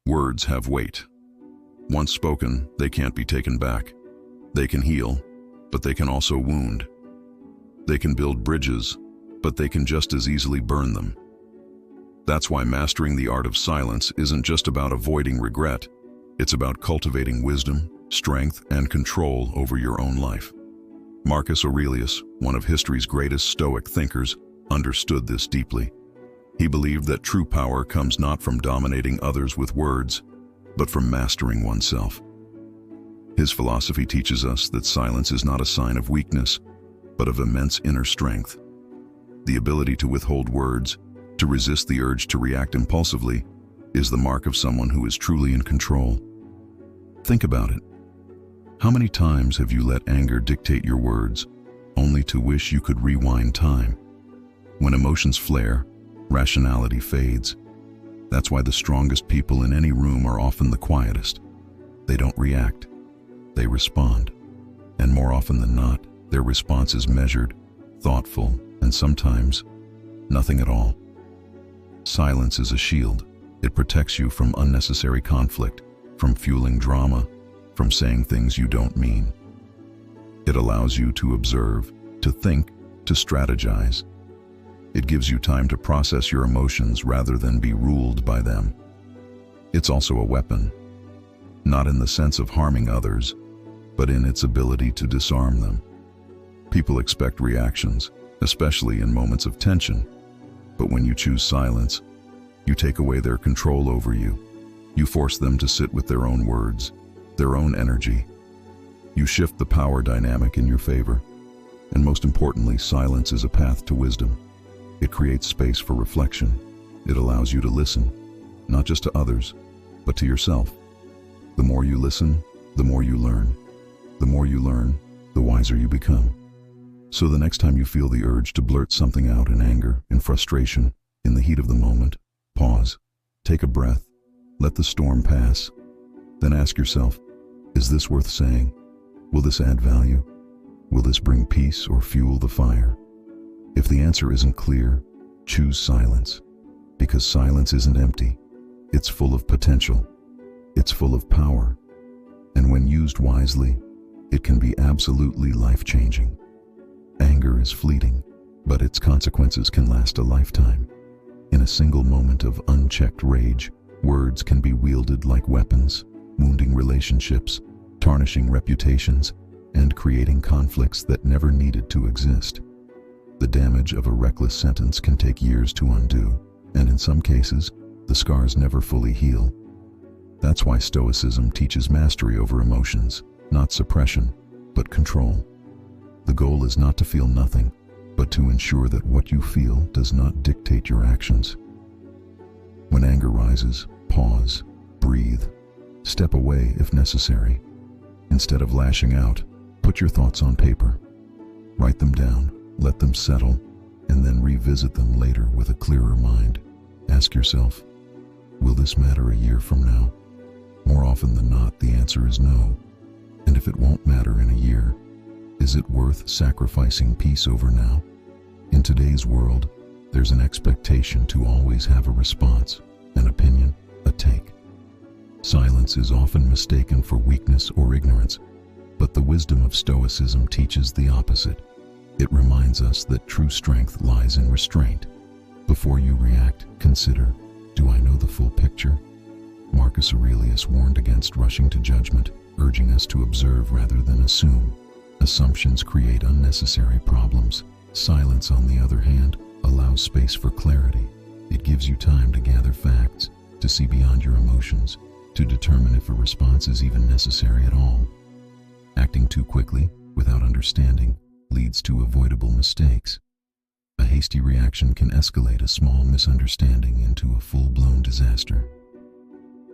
Words have weight. Once spoken, they can't be taken back. They can heal, but they can also wound. They can build bridges, but they can just as easily burn them. That's why mastering the art of silence isn't just about avoiding regret. It's about cultivating wisdom, strength, and control over your own life. Marcus Aurelius, one of history's greatest Stoic thinkers, understood this deeply. He believed that true power comes not from dominating others with words, but from mastering oneself. His philosophy teaches us that silence is not a sign of weakness, but of immense inner strength. The ability to withhold words, to resist the urge to react impulsively, is the mark of someone who is truly in control. Think about it. How many times have you let anger dictate your words, only to wish you could rewind time? When emotions flare, rationality fades. That's why the strongest people in any room are often the quietest. They don't react, they respond. And more often than not, their response is measured, thoughtful, and sometimes nothing at all. Silence is a shield. It protects you from unnecessary conflict, from fueling drama, from saying things you don't mean. It allows you to observe, to think, to strategize. It gives you time to process your emotions rather than be ruled by them. It's also a weapon, not in the sense of harming others, but in its ability to disarm them. People expect reactions, especially in moments of tension, but when you choose silence, you take away their control over you. You force them to sit with their own words, their own energy. You shift the power dynamic in your favor. And most importantly, silence is a path to wisdom. It creates space for reflection. It allows you to listen, not just to others, but to yourself. The more you listen, the more you learn. The more you learn, the wiser you become. So the next time you feel the urge to blurt something out in anger, in frustration, in the heat of the moment, pause, take a breath, let the storm pass. Then ask yourself, is this worth saying? Will this add value? Will this bring peace or fuel the fire? If the answer isn't clear, choose silence. Because silence isn't empty. It's full of potential. It's full of power. And when used wisely, it can be absolutely life-changing. Anger is fleeting, but its consequences can last a lifetime. In a single moment of unchecked rage, words can be wielded like weapons, wounding relationships, tarnishing reputations, and creating conflicts that never needed to exist. The damage of a reckless sentence can take years to undo, and in some cases, the scars never fully heal. That's why Stoicism teaches mastery over emotions, not suppression, but control. The goal is not to feel nothing, but to ensure that what you feel does not dictate your actions. When anger rises, pause, breathe, step away if necessary. Instead of lashing out, put your thoughts on paper. Write them down, let them settle, and then revisit them later with a clearer mind. Ask yourself, will this matter a year from now? More often than not, the answer is no. And if it won't matter in a year, is it worth sacrificing peace over now? In today's world, there's an expectation to always have a response, an opinion, a take. Silence is often mistaken for weakness or ignorance, but the wisdom of Stoicism teaches the opposite. It reminds us that true strength lies in restraint. Before you react, consider, do I know the full picture? Marcus Aurelius warned against rushing to judgment, urging us to observe rather than assume. Assumptions create unnecessary problems. Silence, on the other hand, allows space for clarity. It gives you time to gather facts, to see beyond your emotions, to determine if a response is even necessary at all. Acting too quickly, without understanding, leads to avoidable mistakes. A hasty reaction can escalate a small misunderstanding into a full-blown disaster.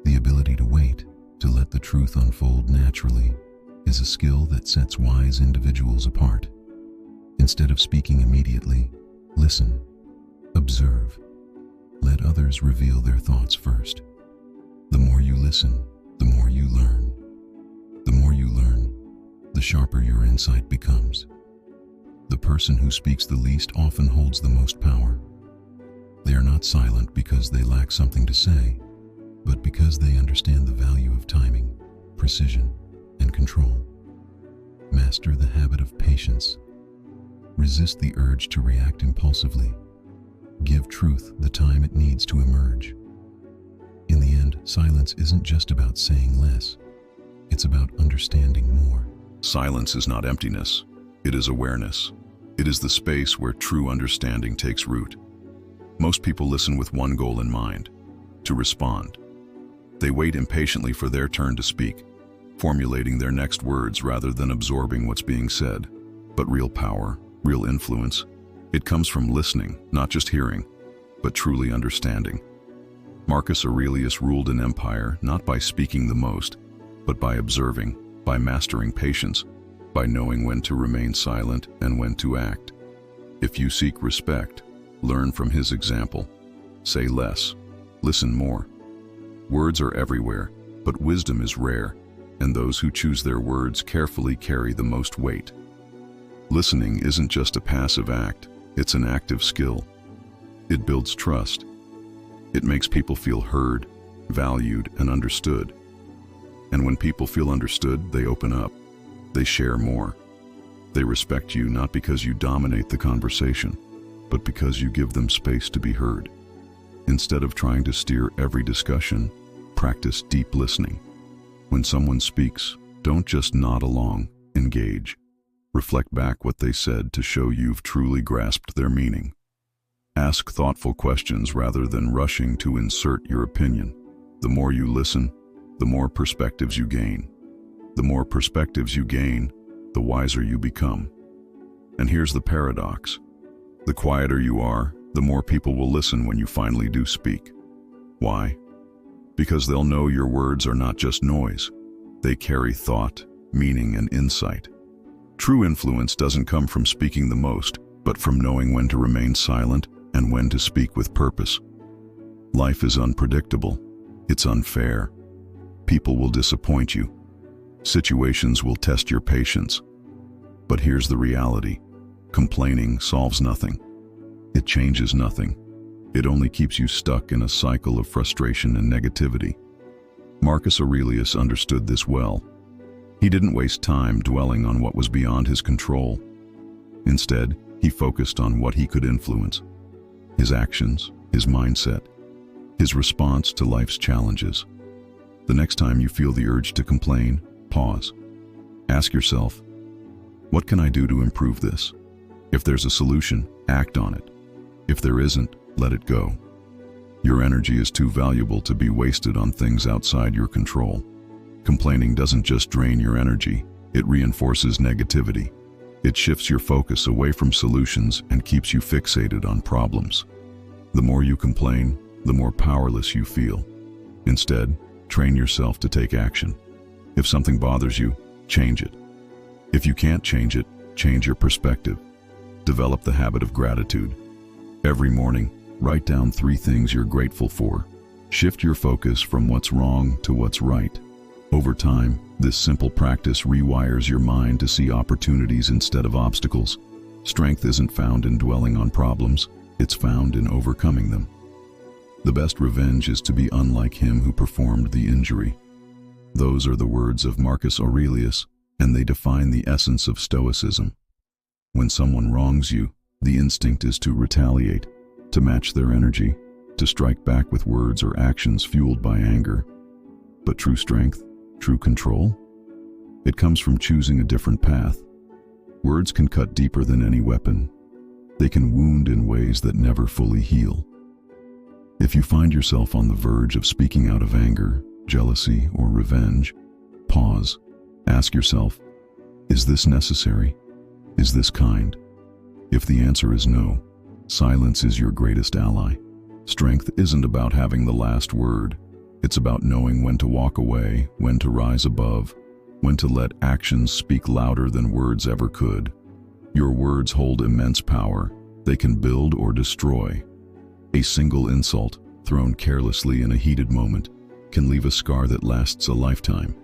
The ability to wait, to let the truth unfold naturally, is a skill that sets wise individuals apart. Instead of speaking immediately, listen, observe. Let others reveal their thoughts first. The more you listen, the more you learn. The more you learn, the sharper your insight becomes. The person who speaks the least often holds the most power. They are not silent because they lack something to say. but because they understand the value of timing, precision, and control. Master the habit of patience. Resist the urge to react impulsively. Give truth the time it needs to emerge. In the end, silence isn't just about saying less. It's about understanding more. Silence is not emptiness. It is awareness. It is the space where true understanding takes root. Most people listen with one goal in mind: to respond. They wait impatiently for their turn to speak, formulating their next words rather than absorbing what's being said. But real power, real influence, it comes from listening, not just hearing, but truly understanding. Marcus Aurelius ruled an empire not by speaking the most, but by observing, by mastering patience, by knowing when to remain silent and when to act. If you seek respect, learn from his example. Say less, listen more. Words are everywhere, but wisdom is rare, and those who choose their words carefully carry the most weight. Listening isn't just a passive act, it's an active skill. It builds trust. It makes people feel heard, valued, and understood. And when people feel understood, they open up. They share more. They respect you not because you dominate the conversation, but because you give them space to be heard. Instead of trying to steer every discussion, practice deep listening. When someone speaks, don't just nod along, engage. Reflect back what they said to show you've truly grasped their meaning. Ask thoughtful questions rather than rushing to insert your opinion. The more you listen, the more perspectives you gain. The more perspectives you gain, the wiser you become. And here's the paradox. The quieter you are, the more people will listen when you finally do speak. Why? Because they'll know your words are not just noise. They carry thought, meaning, and insight. True influence doesn't come from speaking the most, but from knowing when to remain silent and when to speak with purpose. Life is unpredictable. It's unfair. People will disappoint you. Situations will test your patience. But here's the reality. Complaining solves nothing. It changes nothing. It only keeps you stuck in a cycle of frustration and negativity. Marcus Aurelius understood this well. He didn't waste time dwelling on what was beyond his control. Instead, he focused on what he could influence: his actions, his mindset, his response to life's challenges. The next time you feel the urge to complain, pause. Ask yourself, what can I do to improve this? If there's a solution, act on it. If there isn't, let it go. Your energy is too valuable to be wasted on things outside your control. Complaining doesn't just drain your energy, it reinforces negativity. It shifts your focus away from solutions and keeps you fixated on problems. The more you complain, the more powerless you feel. Instead, train yourself to take action. If something bothers you, change it. If you can't change it, change your perspective. Develop the habit of gratitude. Every morning, write down 3 things you're grateful for. Shift your focus from what's wrong to what's right. Over time, this simple practice rewires your mind to see opportunities instead of obstacles. Strength isn't found in dwelling on problems, it's found in overcoming them. The best revenge is to be unlike him who performed the injury. Those are the words of Marcus Aurelius, and they define the essence of Stoicism. When someone wrongs you, the instinct is to retaliate, to match their energy, to strike back with words or actions fueled by anger. But true strength, true control, it comes from choosing a different path. Words can cut deeper than any weapon. They can wound in ways that never fully heal. If you find yourself on the verge of speaking out of anger, jealousy, or revenge, pause. Ask yourself, is this necessary? Is this kind? If the answer is no, silence is your greatest ally. Strength isn't about having the last word. It's about knowing when to walk away, when to rise above, when to let actions speak louder than words ever could. Your words hold immense power. They can build or destroy. A single insult, thrown carelessly in a heated moment, can leave a scar that lasts a lifetime.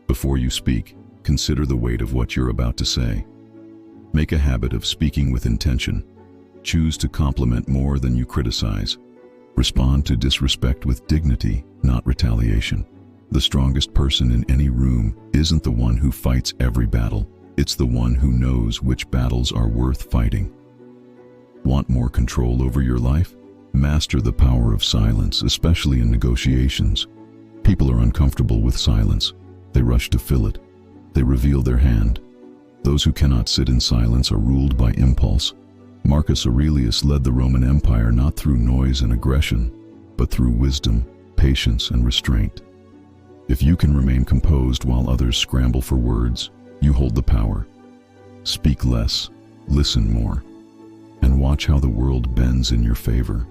Before you speak, consider the weight of what you're about to say. Make a habit of speaking with intention. Choose to compliment more than you criticize. Respond to disrespect with dignity, not retaliation. The strongest person in any room isn't the one who fights every battle. It's the one who knows which battles are worth fighting. Want more control over your life? Master the power of silence, especially in negotiations. People are uncomfortable with silence. They rush to fill it. They reveal their hand. Those who cannot sit in silence are ruled by impulse. Marcus Aurelius led the Roman Empire not through noise and aggression, but through wisdom, patience, and restraint. If you can remain composed while others scramble for words, you hold the power. Speak less, listen more, and watch how the world bends in your favor.